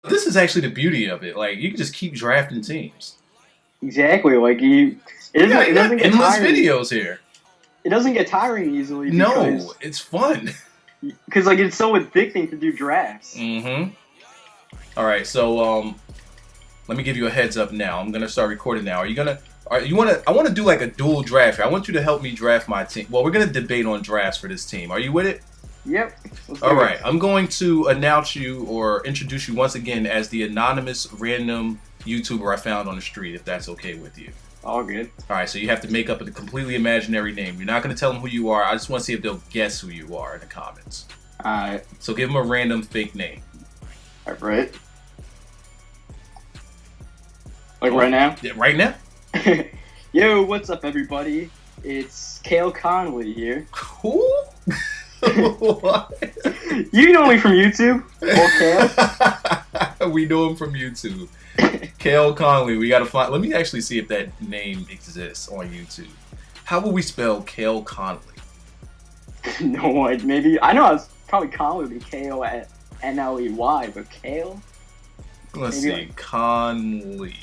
This is actually the beauty of it. Like, you can just keep drafting teams. Exactly. Like it You got doesn't get endless tiring. videos here. It doesn't get tiring easily. No, it's fun. Because like it's so addicting to do drafts. Mm-hmm. All right, so let me give you a heads up now. I'm gonna start recording now. I want to do like a dual draft here. I want you to help me draft my team. Well, we're gonna debate on drafts for this team. Are you with it? Yep. All right. I'm going to announce you or introduce you once again as the anonymous random YouTuber I found on the street, if that's okay with you. All good. All right, so you have to make up a completely imaginary name. You're not going to tell them who you are. I just want to see if they'll guess who you are in the comments. All right. So give them a random fake name. All right. Like right now? Yeah, right now? Yo, what's up, everybody? It's Kale Conley here. Who? What? You know me from YouTube. Or Kale? We know him from YouTube. Kale Conley. We gotta find. Let me actually see if that name exists on YouTube. How will we spell Kale Conley? No, like maybe I know it's probably Conley would be K-O-N-L-E-Y, but Kale. Let's maybe see, like... Conley.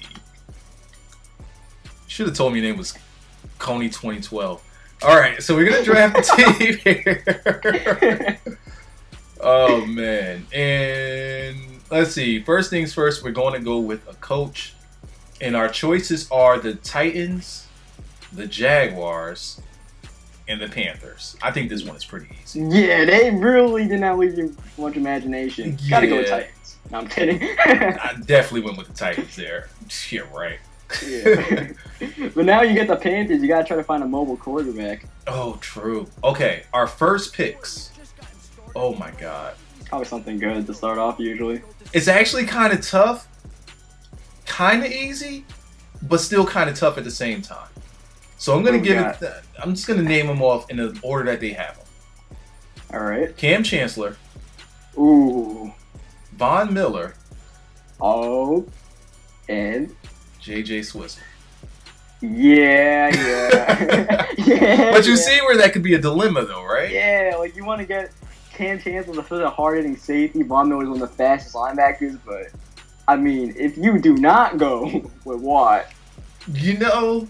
Should have told me your name was Coney 2012. All right, so we're gonna draft the team here. Oh man, and let's see. First things first, we're going to go with a coach, and our choices are the Titans, the Jaguars, and the Panthers. I think this one is pretty easy. Yeah, they really did not leave you much imagination. Yeah. Gotta go with Titans. No, I'm kidding. I definitely went with the Titans there. Yeah, right. Yeah. But now you get the Panthers, you gotta try to find a mobile quarterback. Oh, true. Okay, our first picks. Oh my god. Probably something good to start off usually. It's actually kind of tough, kind of easy, but still kind of tough at the same time. So I'm gonna I'm just gonna name them off in the order that they have them. All right. Cam Chancellor. Ooh. Von Miller. Oh. And J.J. Swizzle. yeah. Yeah. But you see where that could be a dilemma, though, right? Yeah, like you want to get Cam Chancellor for the hard-hitting safety. Von Miller's one of the fastest linebackers, but I mean, if you do not go with Watt, You know.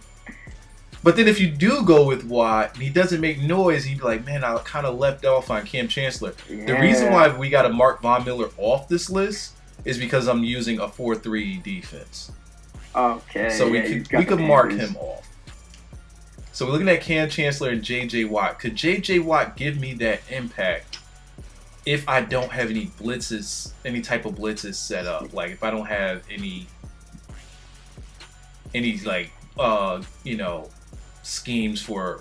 But then if you do go with Watt and he doesn't make noise, he'd be like, man, I kind of left off on Cam Chancellor. yeah. The reason why we got to mark Von Miller off this list is because I'm using a 4-3 defense. Okay. So yeah, we could mark him off. So we're looking at Cam Chancellor and J.J. Watt. Could J.J. Watt give me that impact if I don't have any blitzes, any type of blitzes set up? Like if I don't have any like schemes for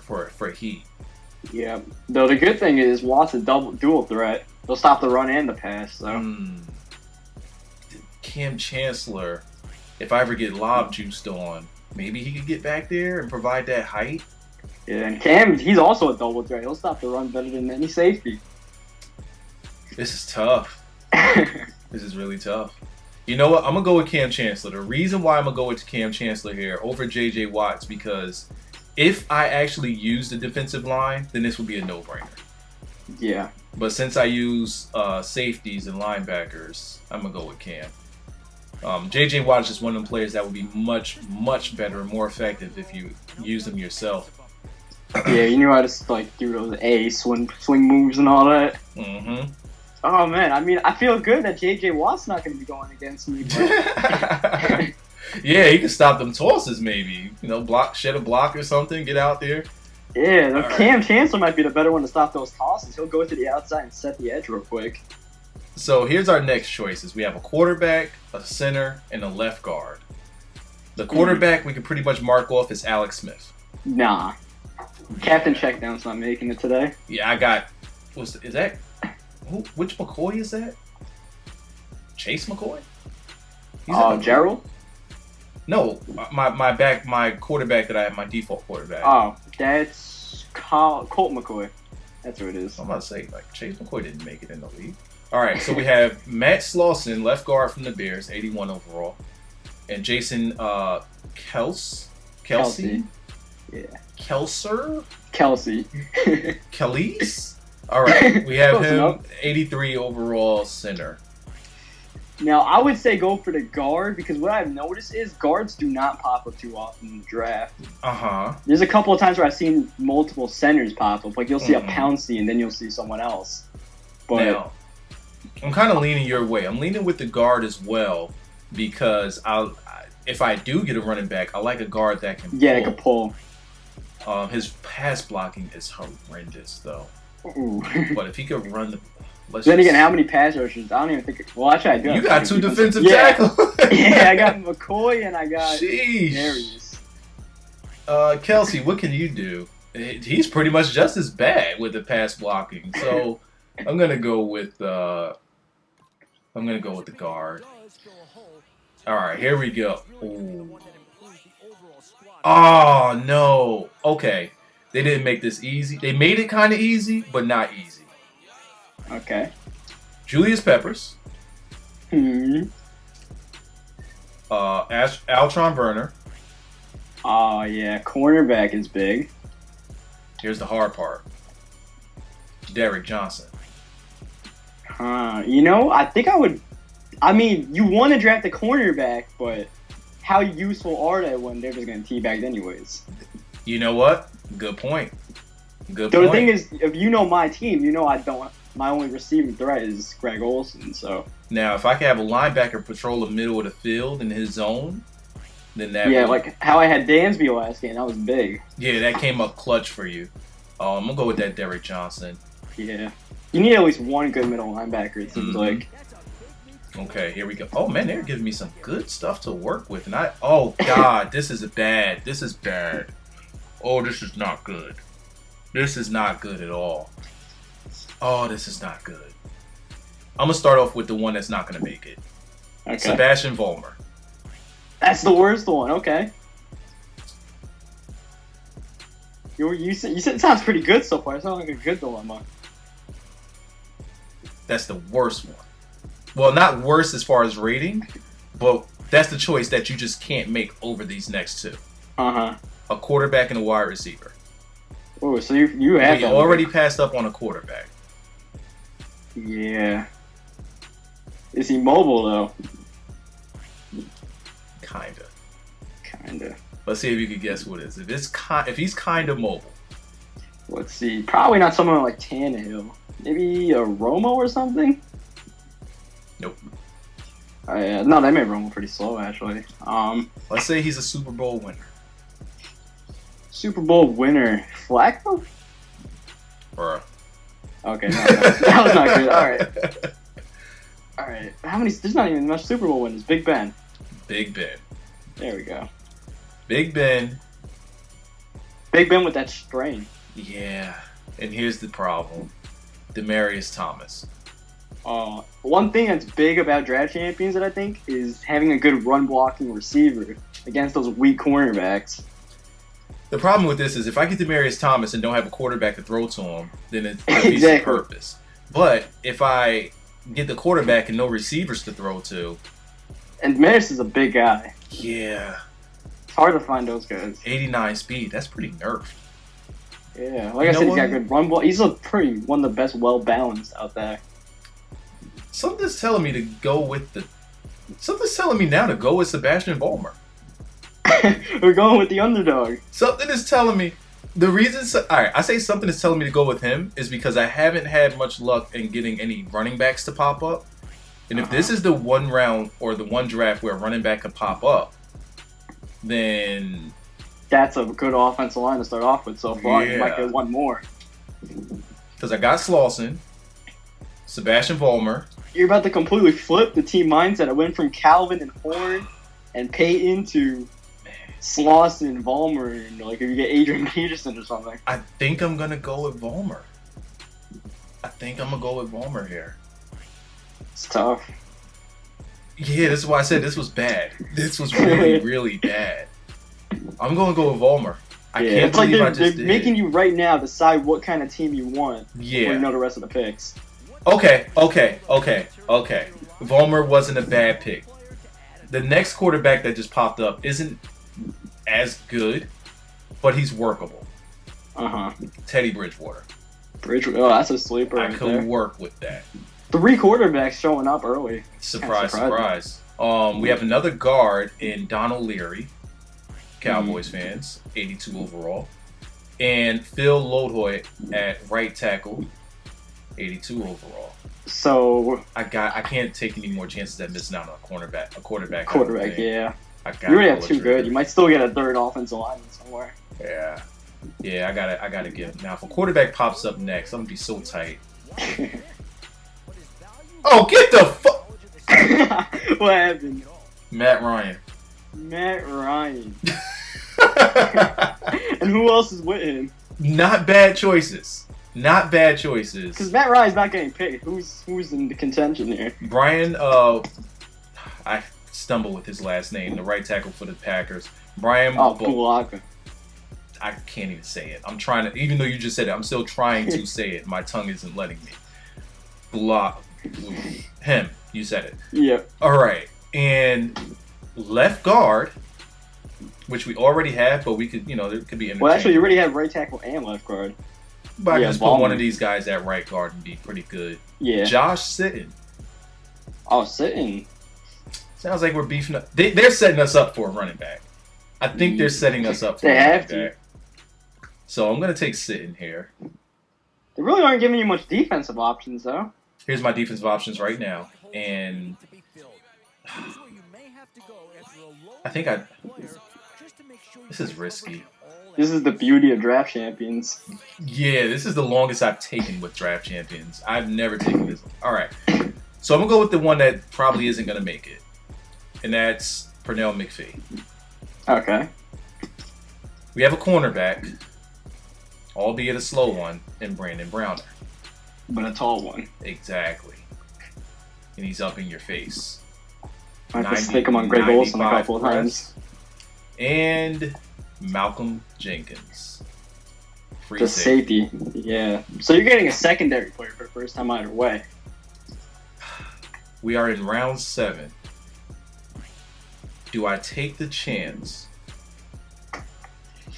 heat. Yeah. Though the good thing is Watt's a dual threat. They'll stop the run and the pass. So. Cam Chancellor, if I ever get lob juiced on, maybe he could get back there and provide that height. Yeah, and Cam, he's also a double threat. He'll stop the run better than any safety. This is tough. This is really tough. You know what? I'm going to go with Cam Chancellor. The reason why I'm going to go with Cam Chancellor here over J.J. Watt is because if I actually use the defensive line, then this would be a no-brainer. Yeah. But since I use safeties and linebackers, I'm going to go with Cam. J.J. Watt is just one of them players that would be much, much better and more effective if you use them yourself. Yeah, you know how to like do those swing moves and all that. Mm-hmm. Oh man, I mean, I feel good that J.J. Watt's not going to be going against me. But... Yeah, he can stop them tosses maybe. Shed a block or something, get out there. Yeah, Cam Chancellor might be the better one to stop those tosses. He'll go to the outside and set the edge real quick. So here's our next choices. We have a quarterback, a center, and a left guard. The quarterback we can pretty much mark off as Alex Smith. Nah. Captain Checkdown's not making it today. Yeah, I got... Which McCoy is that? Chase McCoy? Gerald? No, my quarterback that I have, my default quarterback. Oh, that's Colt McCoy. That's who it is. I'm about to say, like, Chase McCoy didn't make it in the league. All right, so we have Matt Slauson, left guard from the Bears, 81 overall. And Jason Kelsey? Yeah. Kelsey? Kelly's? All right, we have him, 83 overall center. Now, I would say go for the guard because what I've noticed is guards do not pop up too often in the draft. Uh-huh. There's a couple of times where I've seen multiple centers pop up. Like, you'll see a Mhm. Pouncey and then you'll see someone else. But Now, I'm kind of leaning your way. I'm leaning with the guard as well because if I do get a running back, I like a guard that can yeah, it could pull. His pass blocking is horrendous, though. Ooh. But if he could run the... Then again, how many pass rushers? I don't even think... Well, actually, I do. You got two defensive yeah. tackles. Yeah, I got McCoy and I got Sheesh. Darius. Kelsey, what can you do? He's pretty much just as bad with the pass blocking. So I'm gonna go with the guard. All right, here we go. Ooh. Oh no. Okay, they didn't make this easy. They made it kind of easy, but not easy. Okay. Julius Peppers. Hmm. Altron Werner. Oh, yeah. Cornerback is big. Here's the hard part. Derek Johnson. You know, I think I would... I mean, you want to draft a cornerback, but how useful are they when they're just going to teabag anyways? You know what? Good point. Good So point. the thing is, if you know my team, you know I don't... My only receiving threat is Greg Olsen, so... Now, if I could have a linebacker patrol the middle of the field in his zone, then that Yeah, would... like how I had Dansby last game, that was big. Yeah, that came up clutch for you. I'm going to go with that Derek Johnson. Yeah. You need at least one good middle linebacker, it seems like. Okay, here we go. Oh, man, they're giving me some good stuff to work with. And oh, God, this is bad. This is bad. Oh, this is not good. This is not good at all. Oh, this is not good. I'm going to start off with the one that's not going to make it. Okay. Sebastian Vollmer. That's the worst one, okay. You said it sounds pretty good so far. It sounds like a good dilemma. That's the worst one. Well, not worse as far as rating, but that's the choice that you just can't make over these next two. Uh-huh. A quarterback and a wide receiver. Oh, so you have We already passed up on a quarterback. Yeah. Is he mobile, though? Kinda. Let's see if you can guess what it is. If he's kind of mobile. Let's see. Probably not someone like Tannehill. Maybe a Romo or something? Nope. Yeah. No, they made Romo pretty slow, actually. Let's say he's a Super Bowl winner. Super Bowl winner. Flacco? Bruh. Okay, no, that was not good. All right. How many? There's not even much Super Bowl winners. Big Ben. Big Ben. There we go. Big Ben. Big Ben with that strain. Yeah. And here's the problem. Demaryius Thomas. One thing that's big about draft champions that I think is having a good run blocking receiver against those weak cornerbacks. The problem with this is if I get Demaryius Thomas and don't have a quarterback to throw to him, then it defeats Exactly. the purpose. But if I get the quarterback and no receivers to throw to, And Demaryius is a big guy. yeah, It's hard to find those guys. 89 speed, that's pretty nerfed. Yeah, like You I know said, he's what? got good run block. He's one of the best, well balanced out there. Something's telling me to go with Something's telling me now to go with Sebastian Vollmer. We're going with the underdog. Something is telling me. The reason, alright, I say something is telling me to go with him is because I haven't had much luck in getting any running backs to pop up. And if this is the one round or the one draft where a running back could pop up, then That's a good offensive line to start off with so far. You might Yeah. get one more. because I got Slauson, Sebastian Vollmer. You're about to completely flip the team mindset. I went from Calvin and Horn and Peyton to Slauson and Vollmer, and like if you get Adrian Peterson or something. I think I'm gonna go with Vollmer. Here. It's tough. Yeah, this is why I said this was bad. This was really, really bad. I'm gonna go with Vollmer. I can't it's like believe I they're just did. making you right now decide what kind of team you want. Yeah. Before you know the rest of the picks. Okay. Vollmer wasn't a bad pick. The next quarterback that just popped up isn't as good, but he's workable. Uh huh. Teddy Bridgewater. Oh, that's a sleeper. I Right could there. work with that. 3 quarterbacks showing up early. Surprise, surprise. We have another guard in Donald Leary, Cowboys fans, 82 overall. And Phil Lodehoy at right tackle, 82 overall. So I can't take any more chances at missing out on a quarterback. Yeah. You already have 2 good. You might still get a 3rd offensive lineman somewhere. Yeah. Yeah, I gotta get. Now, if a quarterback pops up next, I'm gonna be so tight. Oh, get the fuck! What happened? Matt Ryan. Matt Ryan. And who else is with him? Not bad choices. Not bad choices. Because Matt Ryan's not getting picked. Who's in the contention here? Brian, I stumble with his last name, the right tackle for the Packers. Brian. Bulaka. I can't even say it. I'm trying to, even though you just said it, I'm still trying to say it. My tongue isn't letting me. Him. You said it. Yep. All right. And left guard, which we already have, but we could, there could be. Well, actually, you already have right tackle and left guard. But I can just put one of these guys at right guard and be pretty good. Yeah. Josh Sitton. Oh, Sitton. Sounds like we're beefing up. They're setting us up for a running back. I think they're setting us up for a running back. So I'm going to take Sitton here. They really aren't giving you much defensive options, though. Here's my defensive options right now. And I think this is risky. This is the beauty of draft champions. Yeah, this is the longest I've taken with draft champions. I've never taken this. All right. So I'm going to go with the one that probably isn't going to make it. And that's Pernell McPhee. Okay. We have a cornerback, albeit a slow one, in Brandon Browner. But a tall one. Exactly. And he's up in your face. I have to stick him on Greg Olsen a couple of times. And Malcolm Jenkins. Free safety. Yeah. So you're getting a secondary player for the first time either way. We are in round 7. Do I take the chance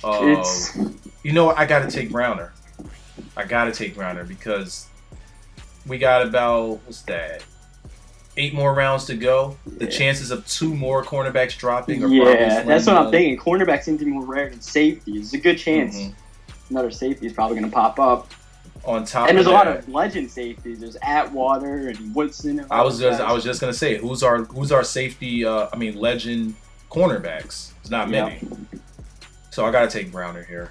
of... You know what? I got to take Browner. Because we got about, 8 more rounds to go. The chances of 2 more cornerbacks dropping are probably slim. That's what I'm thinking. Cornerbacks seem to be more rare than safeties. There's a good chance another safety is probably going to pop up. On top and there's of a that, lot of legend safeties. There's Atwater and Woodson. And I was just gonna say who's our safety? Legend cornerbacks. It's not many. Yep. So I gotta take Browner here.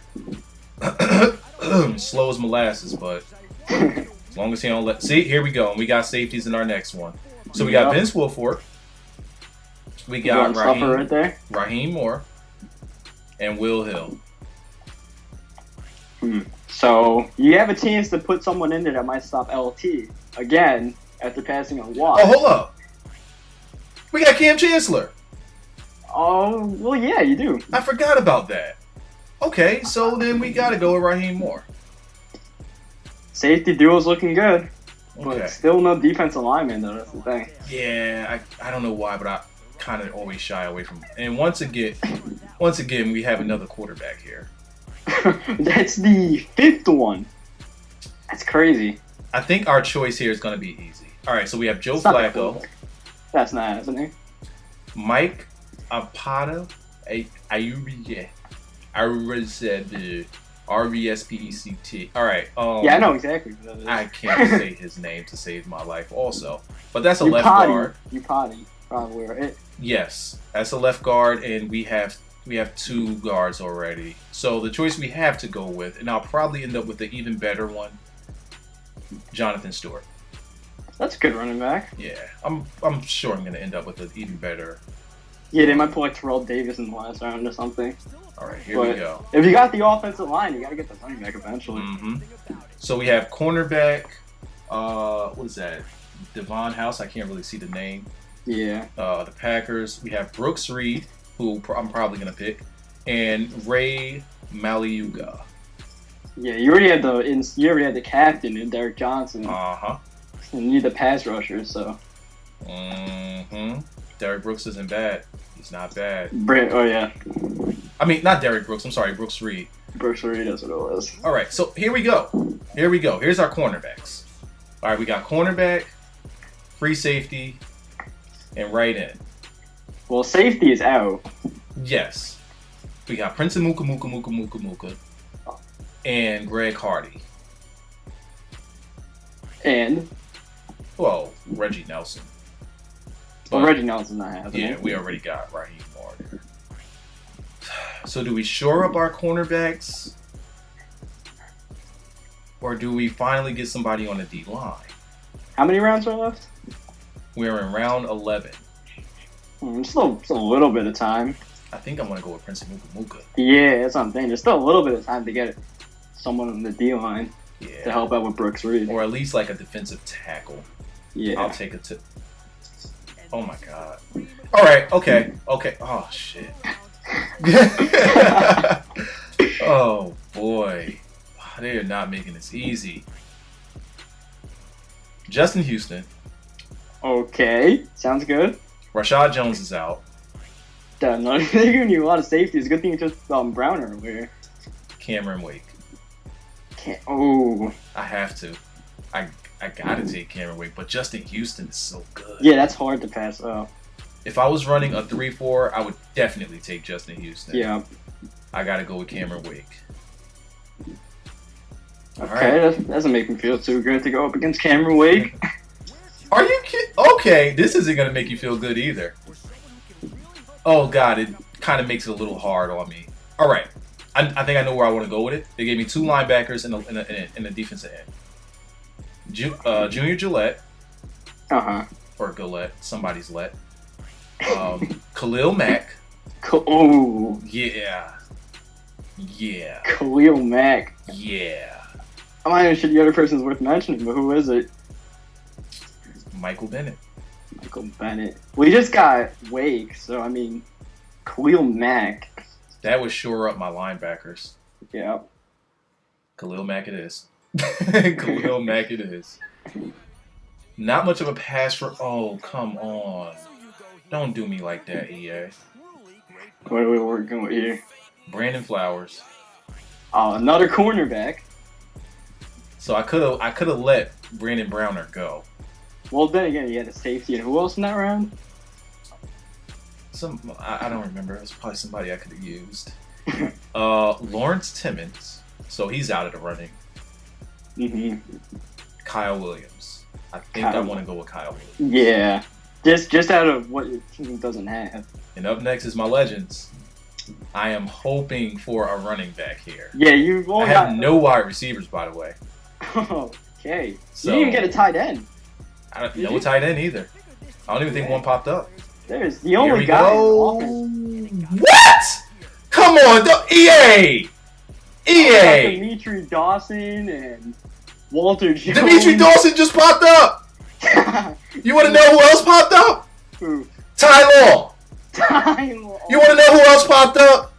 Slow as molasses, but as long as he don't let. See, here we go. And we got safeties in our next one. So we got Vince Wilfork. We got Raheem Moore, and Will Hill. So you have a chance to put someone in there that might stop LT again after passing on Watt. Oh, hold up! We got Cam Chancellor. Oh, well, yeah, you do. I forgot about that. Okay, so then we got to go with Raheem Moore. Safety duo's looking good, but still no defensive lineman though. That's the thing. Yeah, I don't know why, but I kind of always shy away from. And once again, we have another quarterback here. That's the 5th one. That's crazy. I think our choice here is going to be easy. All right, so we have Joe Flacco. That's not happening. Mike Apata, Ayubi, RESPECT. All right. Yeah, I know exactly what that is. I can't say his name to save my life also. But that's a left guard. Upati, probably, right? Yes, that's a left guard, and we have 2 guards already. So the choice we have to go with, and I'll probably end up with the even better one, Jonathan Stewart. That's a good running back. Yeah, I'm sure I'm going to end up with an even better. Yeah, they might put like Terrell Davis in the last round or something. All right, here we go. If you got the offensive line, you got to get the running back eventually. So we have cornerback, what is that? Devon House, I can't really see the name. Yeah. The Packers. We have Brooks Reed, who I'm probably going to pick, and Ray Maliuga. Yeah, you already had the captain in Derek Johnson. Uh-huh. And you need the pass rusher, so. Derek Brooks isn't bad. He's not bad. Oh, yeah. I mean, not Derek Brooks. I'm sorry, Brooks Reed. Brooks Reed, that's what it was. All right, so here we go. Here's our cornerbacks. All right, we got cornerback, free safety, and right end. Well, safety is out. Yes. We got Prince and Muka, and Greg Hardy. And? Well, Reggie Nelson. Well, Reggie Nelson's not happening. Yeah, we already got Raheem Morgan. So do we shore up our cornerbacks? Or do we finally get somebody on the D-line? How many rounds are left? We're in round 11. Still a little bit of time. I think I'm going to go with Prince and Muka. Yeah, that's what I'm saying. There's still a little bit of time to get someone on the D-line to help out with Brooks Reed. Or at least like a defensive tackle. Yeah. I'll take it to... Oh my god. Alright, okay. Oh, shit. Oh, boy. They are not making this easy. Justin Houston. Okay, sounds good. Rashad Jones is out. They're giving you a lot of safety. It's a good thing you took Brown earlier. Cameron Wake. I have to. I gotta take Cameron Wake, but Justin Houston is so good. Yeah, that's hard to pass up. If I was running a 3-4, I would definitely take Justin Houston. Yeah. I gotta go with Cameron Wake. Okay, that doesn't make me feel too good to go up against Cameron Wake. Are you kidding? Okay, this isn't gonna make you feel good either. Oh god, it kind of makes it a little hard on me. All right, I think I know where I want to go with it. They gave me 2 linebackers and a defensive end. Junior Gillette. Or Gillette, somebody's let. Khalil Mack. Oh. Yeah. Khalil Mack. Yeah. I'm not even sure the other person's worth mentioning, but who is it? Michael Bennett. Well, he just got Wake, so I mean, Khalil Mack. That would shore up my linebackers. Yeah. Khalil Mack it is. Khalil Mack it is. Not much of a pass for... Oh, come on. Don't do me like that, EA. What are we working with here? Brandon Flowers. Another cornerback. So I could have let Brandon Browner go. Well, then again, he had a safety, and who else in that round? I don't remember. It was probably somebody I could have used. Lawrence Timmons. So he's out of the running. Kyle Williams. I think I want to go with Kyle Williams. Yeah. Just out of what your team doesn't have. And up next is my Legends. I am hoping for a running back here. Yeah, you've only I have no wide receivers, by the way. Okay. So, you didn't even get a tight end. No tight end either. I don't even think one popped up. There's the only guy in offense. What? Come on, EA! EA! Dimitri Dawson and Walter Jones. Dimitri Dawson just popped up! You want to know who else popped up? Who? Ty Law. You want to know who else popped up?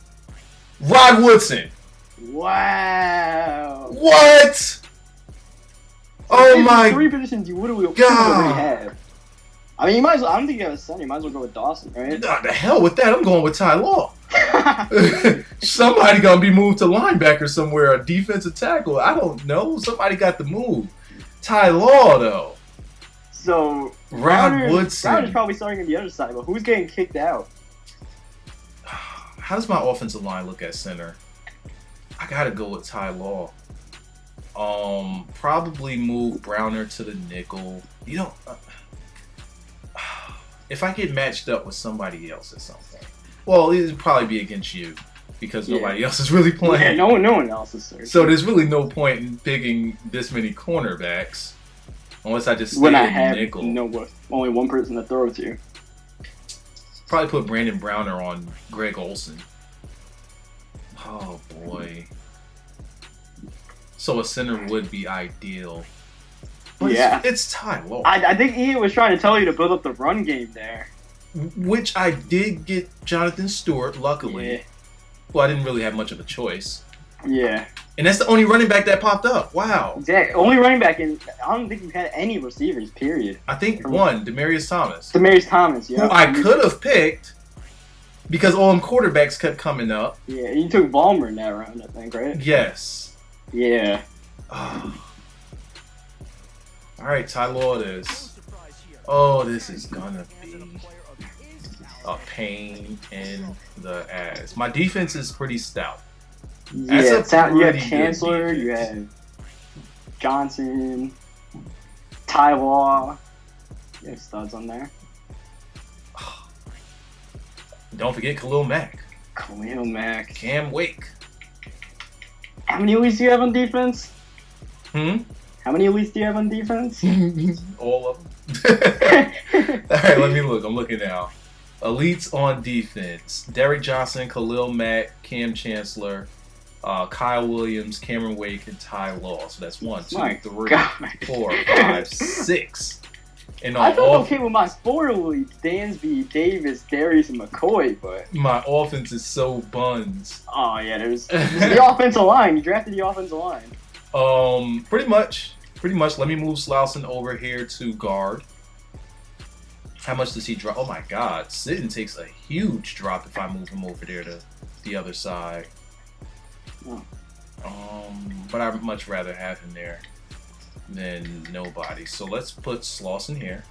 Rod Woodson. Wow. What? Oh my 3 positions you would have already had. I mean, you might as well. I don't think you have a center. You might as well go with Dawson, right? Nah, the hell with that. I'm going with Ty Law. Somebody gonna be moved to linebacker somewhere, a defensive tackle. I don't know. Somebody got the move. Ty Law though. So Rod Woodson. Brown is probably starting on the other side, but who's getting kicked out? How does my offensive line look at center? I gotta go with Ty Law. Probably move Browner to the nickel. You know, if I get matched up with somebody else at some point, well, it'd probably be against you because nobody else is really playing. Yeah, no one else is searching. So there's really no point in picking this many cornerbacks unless I just stay in nickel. Only one person to throw to. Probably put Brandon Browner on Greg Olsen. Oh boy. So a center would be ideal. But yeah. It's Ty Law. I think Ian was trying to tell you to build up the run game there. Which I did get Jonathan Stewart, luckily. Yeah. Well, I didn't really have much of a choice. Yeah. And that's the only running back that popped up. Wow. Exactly. Only running back, and I don't think we've had any receivers, period. I think one, Demaryius Thomas. Demaryius Thomas, yeah. Who I could have picked because all them quarterbacks kept coming up. Yeah, you took Ballmer in that round, I think, right? Yes. Yeah. All right, Ty Law it is. Oh, this is gonna be a pain in the ass. My defense is pretty stout. That's Yeah, a pretty you have good Chancellor, you defense. have Johnson, Taiwan. You have studs on there. Don't forget Khalil Mack, Khalil Mack. Cam Wake. How many elites do you have on defense? Hmm. How many elites do you have on defense? All of them. All right, let me look. I'm looking now. Elites on defense: Derek Johnson, Khalil Mack, Cam Chancellor, Kyle Williams, Cameron Wake, and Ty Law. So that's 1, 2, My 3, God. 4, 5, 6. And I on felt okay with my 4 elites: Dansby, Davis, Darius, and McCoy. But my offense is so buns. oh yeah, there's the offensive line. You drafted the offensive line. Pretty much. Let me move Slauson over here to guard. How much does he drop? Oh my God, Sitton takes a huge drop if I move him over there to the other side. Oh. But I'd much rather have him there than nobody. So let's put Slauson here.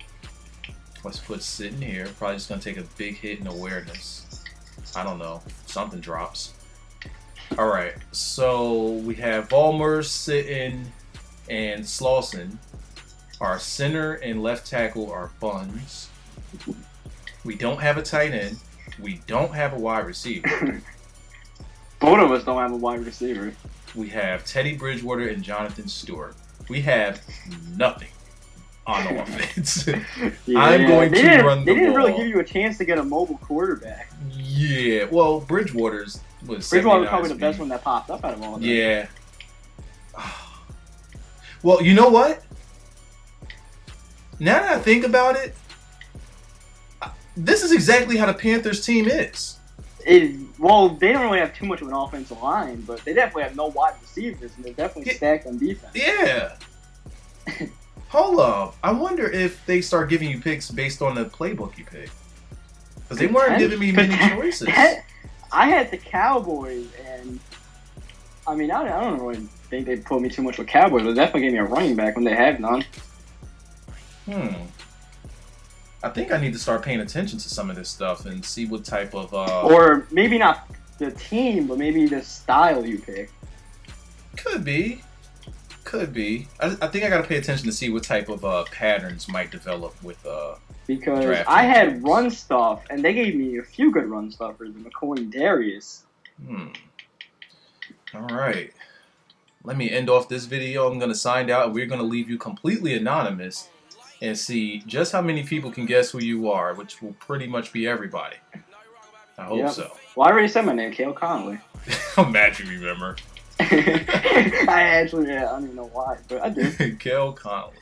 Let's put Sitton here. Probably just gonna take a big hit in awareness. I don't know. Something drops. All right. So we have Vollmer, Sitton, and Slauson. Our center and left tackle are buns. We don't have a tight end. We don't have a wide receiver. Both of us don't have a wide receiver. We have Teddy Bridgewater and Jonathan Stewart. We have nothing on offense. Yeah, I'm going to run the They didn't ball. really give you a chance to get a mobile quarterback. Yeah, well, Bridgewater's was Bridgewater was 79 probably the speed. best one that popped up out of all of them. Yeah. Well, you know what? Now that I think about it, this is exactly how the Panthers team is. Well, they don't really have too much of an offensive line, but they definitely have no wide receivers, and they're definitely stacked on defense. Yeah. Hold up. I wonder if they start giving you picks based on the playbook you pick. Because they weren't giving me many choices. I had the Cowboys, and I mean, I don't really think they put me too much with Cowboys, but they definitely gave me a running back when they had none. I think I need to start paying attention to some of this stuff and see what type of Or maybe not the team, but maybe the style you pick. Could be. I think I gotta pay attention to see what type of patterns might develop with Because draft I had picks. run stuff, and they gave me a few good run stuffers, McCoy and Darius. All right. Let me end off this video. I'm gonna sign out, and we're gonna leave you completely anonymous and see just how many people can guess who you are, which will pretty much be everybody. I hope so. Well, I already said my name, Cale Connolly. I'm mad you remember. I don't even know why, but I do. Kel Connolly.